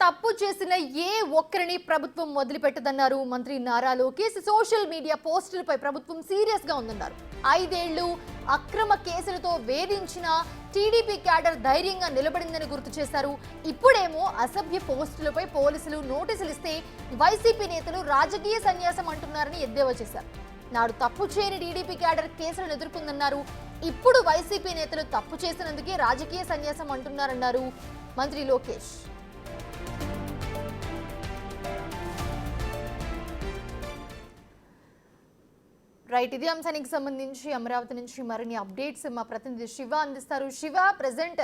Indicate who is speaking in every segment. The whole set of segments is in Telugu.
Speaker 1: తప్పు చేసిన ఏ ఒక్కరిని ప్రభుత్వం వదిలిపెట్టదన్నారు మంత్రి నారా లోకేష్. సోషల్ మీడియా పోస్టులపై ప్రభుత్వం సీరియస్ గా ఉందన్నారు. 5 ఏళ్లు అక్రమ కేసులతో వేధించిన టీడీపీ క్యాడర్ ధైర్యంగా నిలబడిందని గుర్తు చేశారు. ఇప్పుడేమో అసభ్య పోస్టులపై పోలీసులు నోటీసులు ఇస్తే వైసీపీ నేతలు రాజకీయ సన్యాసం అంటున్నారని ఎద్దేవా చేశారు. నాడు తప్పు చేయని టీడీపీ క్యాడర్ కేసులను ఎదుర్కొందన్నారు. ఇప్పుడు వైసీపీ నేతలు తప్పు చేసినందుకే రాజకీయ సన్యాసం అంటున్నారన్నారు మంత్రి లోకేష్. రైట్, ఇదే అంశానికి సంబంధించి అమరావతి నుంచి మరిన్ని అప్డేట్స్ మా ప్రతినిధి శివ అందిస్తారు. శివ, ప్రెసెంట్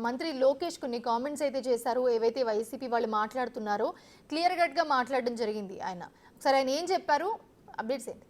Speaker 1: మంత్రి లోకేష్ కొన్ని కామెంట్స్ అయితే చేశారు. ఏవైతే వైసీపీ వాళ్ళు మాట్లాడుతున్నారో క్లియర్ కట్గా మాట్లాడడం జరిగింది. ఒకసారి ఆయన ఏం చెప్పారు, అప్డేట్స్ ఏంటి?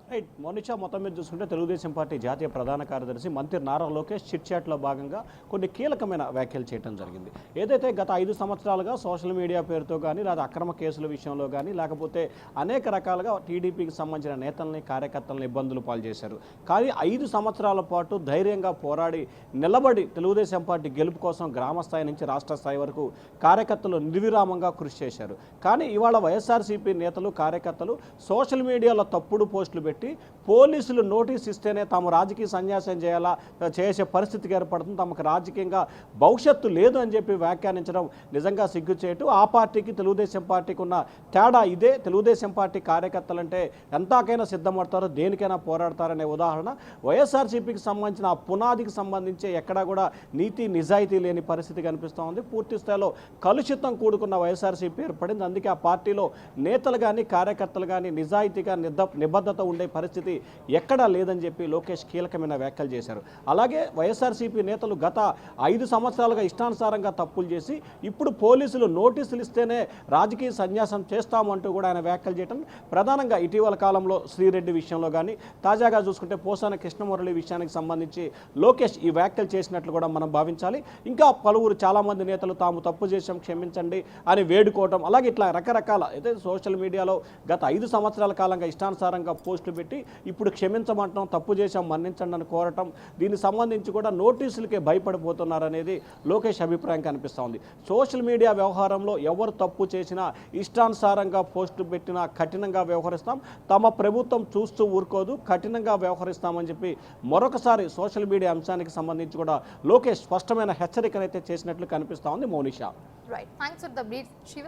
Speaker 2: రైట్, మోనిషా, మొత్తం మీద చూసుకుంటే తెలుగుదేశం పార్టీ జాతీయ ప్రధాన కార్యదర్శి మంత్రి నారా లోకేష్ చిట్ చాట్లో భాగంగా కొన్ని కీలకమైన వ్యాఖ్యలు చేయడం జరిగింది. ఏదైతే గత 5 సంవత్సరాలుగా సోషల్ మీడియా పేరుతో కానీ లేదా అక్రమ కేసుల విషయంలో కానీ లేకపోతే అనేక రకాలుగా టీడీపీకి సంబంధించిన నేతల్ని కార్యకర్తలను ఇబ్బందులు పాలు చేశారు. కానీ 5 సంవత్సరాల పాటు ధైర్యంగా పోరాడి నిలబడి తెలుగుదేశం పార్టీ గెలుపు కోసం గ్రామ స్థాయి నుంచి రాష్ట్ర స్థాయి వరకు కార్యకర్తలు నిర్విరామంగా కృషి చేశారు. కానీ ఇవాళ వైఎస్ఆర్సీపీ నేతలు కార్యకర్తలు సోషల్ మీడియాలో తప్పుడు పోస్టులు పెట్టి పోలీసులు నోటీస్ ఇస్తేనే తాము రాజకీయ సన్యాసం చేసే పరిస్థితికి ఏర్పడుతుంది, తమకు రాజకీయంగా భవిష్యత్తు లేదు అని చెప్పి వ్యాఖ్యానించడం నిజంగా సిగ్గుచేటు. ఆ పార్టీకి తెలుగుదేశం పార్టీకి ఉన్న తేడా ఇదే. తెలుగుదేశం పార్టీ కార్యకర్తలంటే ఎంతకైనా సిద్ధపడతారో, దేనికైనా పోరాడతారనే ఉదాహరణ. వైఎస్ఆర్సీపీకి సంబంధించిన ఆ పునాదికి సంబంధించి ఎక్కడా కూడా నీతి నిజాయితీ లేని పరిస్థితి కనిపిస్తూ ఉంది. పూర్తి స్థాయిలో కలుషితం కూడుకున్న వైఎస్ఆర్సీపీ ఏర్పడింది. అందుకే ఆ పార్టీలో నేతలు కానీ కార్యకర్తలు కానీ నిజాయితీగా నిబద్ధత ఉండే పరిస్థితి ఎక్కడా లేదని చెప్పి లోకేష్ కీలకమైన వ్యాఖ్యలు చేశారు. అలాగే వైఎస్ఆర్సీపీ నేతలు గత 5 సంవత్సరాలుగా ఇష్టానుసారంగా తప్పులు చేసి ఇప్పుడు పోలీసులు నోటీసులు ఇస్తేనే రాజకీయ సన్యాసం చేస్తామంటూ కూడా ఆయన వ్యాఖ్యలు చేయడం. ప్రధానంగా ఇటీవల కాలంలో శ్రీరెడ్డి విషయంలో కానీ తాజాగా చూసుకుంటే పోసాన కృష్ణమురళి విషయానికి సంబంధించి లోకేష్ ఈ వ్యాఖ్యలు చేసినట్లు కూడా మనం భావించాలి. ఇంకా పలువురు చాలామంది నేతలు తాము తప్పు చేసాం క్షమించండి అని వేడుకోవటం, అలాగే ఇట్లా రకరకాల అయితే సోషల్ మీడియాలో గత 5 సంవత్సరాల కాలంగా ఇష్టానుసారంగా పోస్టులు పెట్టి ఇప్పుడు క్షమించమంటాం, తప్పు చేశాం మన్నించండి అని కోరటం, దీనికి సంబంధించి కూడా నోటీసులకే భయపడిపోతున్నారనేది లోకేష్ అభిప్రాయం కనిపిస్తూ ఉంది. సోషల్ మీడియా వ్యవహారంలో ఎవరు తప్పు చేసినా ఇష్టానుసారంగా పోస్టు పెట్టినా కఠినంగా వ్యవహరిస్తాం, తమ ప్రభుత్వం చూస్తూ ఊరుకోదు, కఠినంగా వ్యవహరిస్తామని చెప్పి మరొకసారి సోషల్ మీడియా అంశానికి సంబంధించి కూడా లోకేష్ స్పష్టమైన హెచ్చరికనైతే చేసినట్లు కనిపిస్తూ ఉంది. Monisha.
Speaker 1: Right, thanks for the brief Shiva.